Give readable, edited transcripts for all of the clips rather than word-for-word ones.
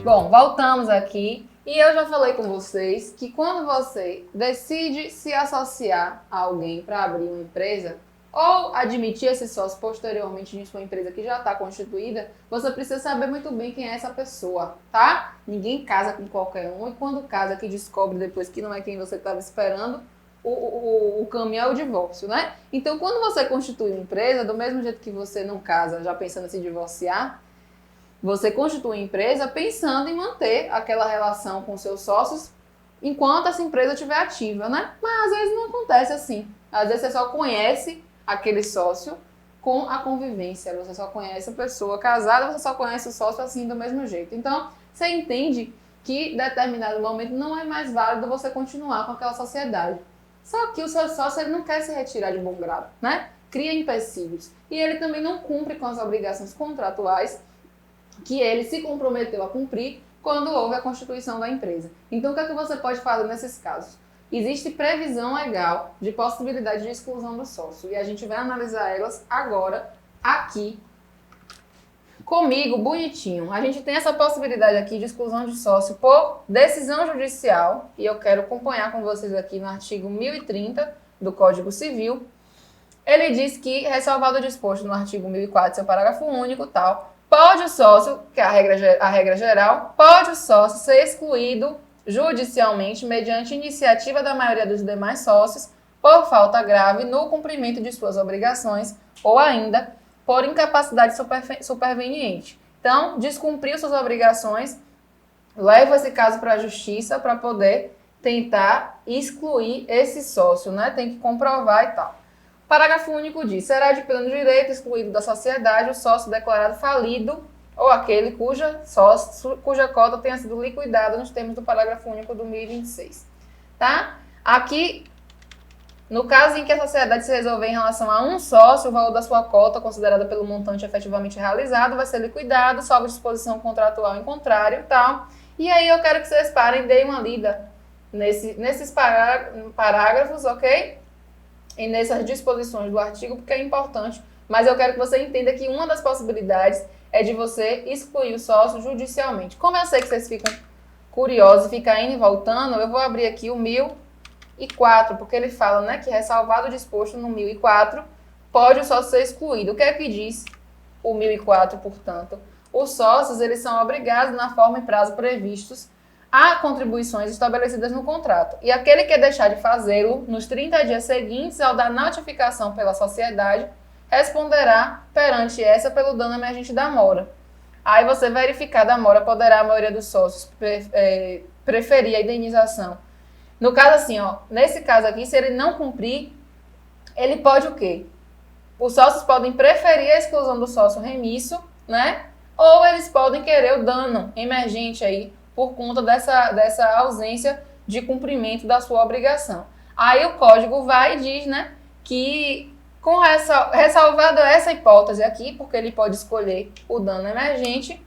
Bom, voltamos aqui e eu já falei com vocês que quando você decide se associar a alguém para abrir uma empresa ou admitir esse sócio posteriormente em sua empresa que já está constituída, você precisa saber muito bem quem é essa pessoa, tá? Ninguém casa com qualquer um e quando casa que descobre depois que não é quem você estava esperando, o caminho é o divórcio, né? Então, quando você constitui uma empresa, do mesmo jeito que você não casa já pensando em se divorciar, você constitui uma empresa pensando em manter aquela relação com seus sócios enquanto essa empresa estiver ativa, né? Mas às vezes não acontece assim. Às vezes você só conhece aquele sócio com a convivência. Você só conhece a pessoa casada, você só conhece o sócio assim do mesmo jeito. Então, você entende que em determinado momento não é mais válido você continuar com aquela sociedade. Só que o seu sócio ele não quer se retirar de bom grado, né? Cria empecilhos. E ele também não cumpre com as obrigações contratuais que ele se comprometeu a cumprir quando houve a constituição da empresa. Então, o que é que você pode fazer nesses casos? Existe previsão legal de possibilidade de exclusão do sócio e a gente vai analisar elas agora aqui comigo, bonitinho. A gente tem essa possibilidade aqui de exclusão de sócio por decisão judicial e eu quero acompanhar com vocês aqui no artigo 1030 do Código Civil. Ele diz que, ressalvado o disposto no artigo 1004, seu parágrafo único, tal, pode o sócio, que é a regra geral, pode o sócio ser excluído judicialmente mediante iniciativa da maioria dos demais sócios por falta grave no cumprimento de suas obrigações ou ainda por incapacidade superveniente. Então, descumpriu suas obrigações, leva esse caso para a justiça para poder tentar excluir esse sócio, né? Tem que comprovar e tal. Parágrafo único diz: será de pleno direito excluído da sociedade o sócio declarado falido ou aquele cuja cota tenha sido liquidada nos termos do parágrafo único do 1026. Tá? Aqui, no caso em que a sociedade se resolver em relação a um sócio, o valor da sua cota, considerada pelo montante efetivamente realizado, vai ser liquidado, sob disposição contratual em contrário e tal. E aí eu quero que vocês parem e deem uma lida nesses parágrafos, ok? E nessas disposições do artigo, porque é importante, mas eu quero que você entenda que uma das possibilidades é de você excluir o sócio judicialmente. Como eu sei que vocês ficam curiosos, ficam indo e voltando, eu vou abrir aqui o 1004, porque ele fala, né, que ressalvado o disposto no 1004, pode o sócio ser excluído. O que é que diz o 1004, portanto? Os sócios, eles são obrigados, na forma e prazo previstos, a contribuições estabelecidas no contrato. E aquele que deixar de fazê-lo nos 30 dias seguintes ao da notificação pela sociedade, responderá perante essa pelo dano emergente da mora. Aí você verificar da mora, poderá a maioria dos sócios preferir a indenização. No caso assim, ó, nesse caso aqui, se ele não cumprir, ele pode o quê? Os sócios podem preferir a exclusão do sócio remisso, né? Ou eles podem querer o dano emergente aí, por conta dessa ausência de cumprimento da sua obrigação. Aí o código vai e diz, né, que ressalvado essa hipótese aqui, porque ele pode escolher o dano emergente,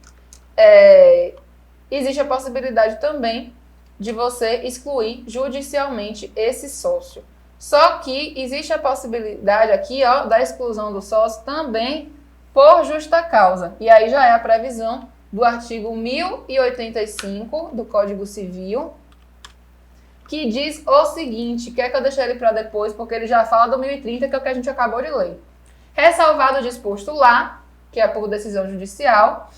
existe a possibilidade também de você excluir judicialmente esse sócio. Só que existe a possibilidade aqui, ó, da exclusão do sócio também por justa causa. E aí já é a previsão do artigo 1085 do Código Civil, que diz o seguinte, quer que eu deixe ele para depois, porque ele já fala do 1030, que é o que a gente acabou de ler. Ressalvado o disposto lá, que é por decisão judicial,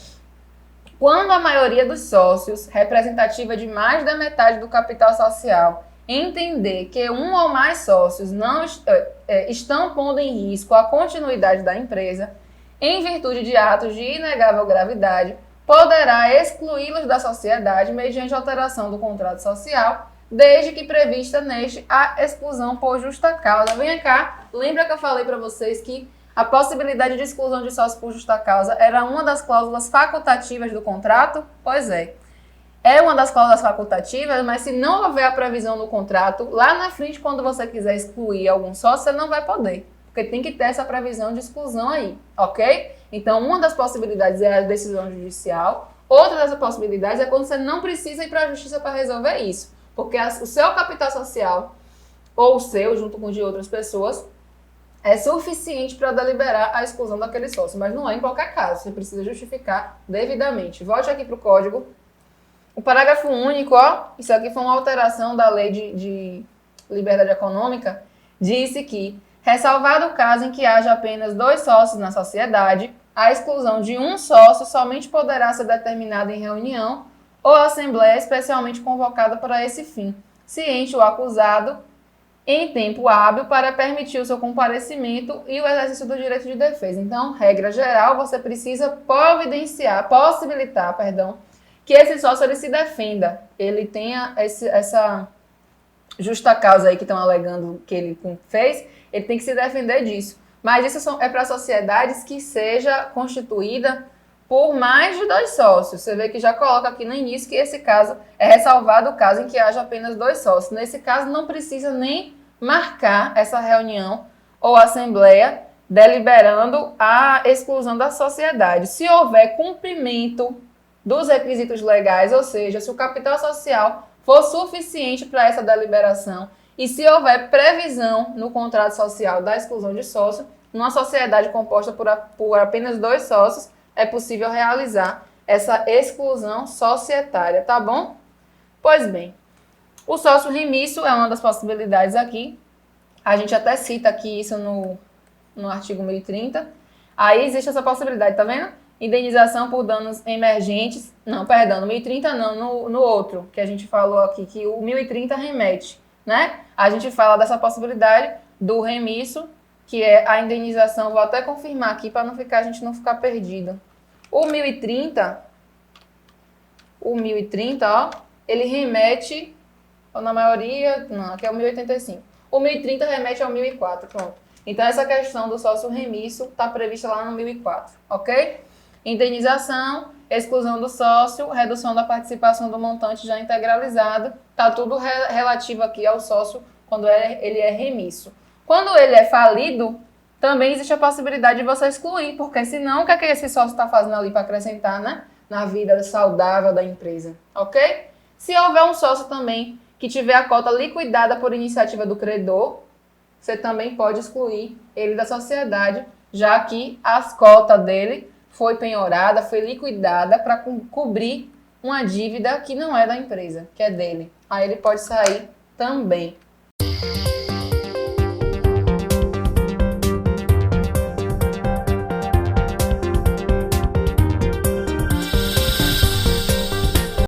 quando a maioria dos sócios, representativa de mais da metade do capital social, entender que um ou mais sócios não estão pondo em risco a continuidade da empresa, em virtude de atos de inegável gravidade, poderá excluí-los da sociedade mediante alteração do contrato social, desde que prevista neste a exclusão por justa causa. Vem cá, lembra que eu falei para vocês que a possibilidade de exclusão de sócios por justa causa era uma das cláusulas facultativas do contrato? Pois é. É uma das cláusulas facultativas, mas se não houver a previsão no contrato, lá na frente, quando você quiser excluir algum sócio, você não vai poder. Porque tem que ter essa previsão de exclusão aí, ok? Então, uma das possibilidades é a decisão judicial. Outra das possibilidades é quando você não precisa ir para a justiça para resolver isso. Porque o seu capital social, ou o seu, junto com o de outras pessoas, é suficiente para deliberar a exclusão daquele sócio. Mas não é em qualquer caso. Você precisa justificar devidamente. Volte aqui para o código. O parágrafo único, ó, isso aqui foi uma alteração da lei de liberdade econômica, disse que, ressalvado o caso em que haja apenas 2 sócios na sociedade, a exclusão de um sócio somente poderá ser determinada em reunião ou assembleia especialmente convocada para esse fim, ciente o acusado em tempo hábil para permitir o seu comparecimento e o exercício do direito de defesa. Então, regra geral, você precisa possibilitar, que esse sócio ele se defenda, ele tenha essa justa causa aí que estão alegando que ele fez, ele tem que se defender disso. Mas isso é para sociedades que seja constituída por mais de 2 sócios. Você vê que já coloca aqui no início que esse caso é ressalvado o caso em que haja apenas 2 sócios. Nesse caso, não precisa nem marcar essa reunião ou assembleia deliberando a exclusão da sociedade. Se houver cumprimento dos requisitos legais, ou seja, se o capital social for suficiente para essa deliberação e se houver previsão no contrato social da exclusão de sócio, numa sociedade composta por apenas 2 sócios, é possível realizar essa exclusão societária, tá bom? Pois bem, o sócio remisso é uma das possibilidades aqui. A gente até cita aqui isso no artigo 1030. Aí existe essa possibilidade, tá vendo? Indenização por danos emergentes. Não, perdão, no 1030 não, no outro, que a gente falou aqui, que o 1030 remete, né? A gente fala dessa possibilidade do remisso, que é a indenização, vou até confirmar aqui para a gente não ficar perdido. O 1030, ó, ele remete, ou na maioria, não, aqui é o 1085. O 1030 remete ao 1004, pronto. Então, essa questão do sócio remisso está prevista lá no 1004, ok? Indenização, exclusão do sócio, redução da participação do montante já integralizado, está tudo relativo aqui ao sócio quando ele é remisso. Quando ele é falido, também existe a possibilidade de você excluir, porque senão o que é que esse sócio está fazendo ali para acrescentar, né, na vida saudável da empresa, ok? Se houver um sócio também que tiver a cota liquidada por iniciativa do credor, você também pode excluir ele da sociedade, já que as cotas dele foi penhorada, foi liquidada para cobrir uma dívida que não é da empresa, que é dele. Aí ele pode sair também.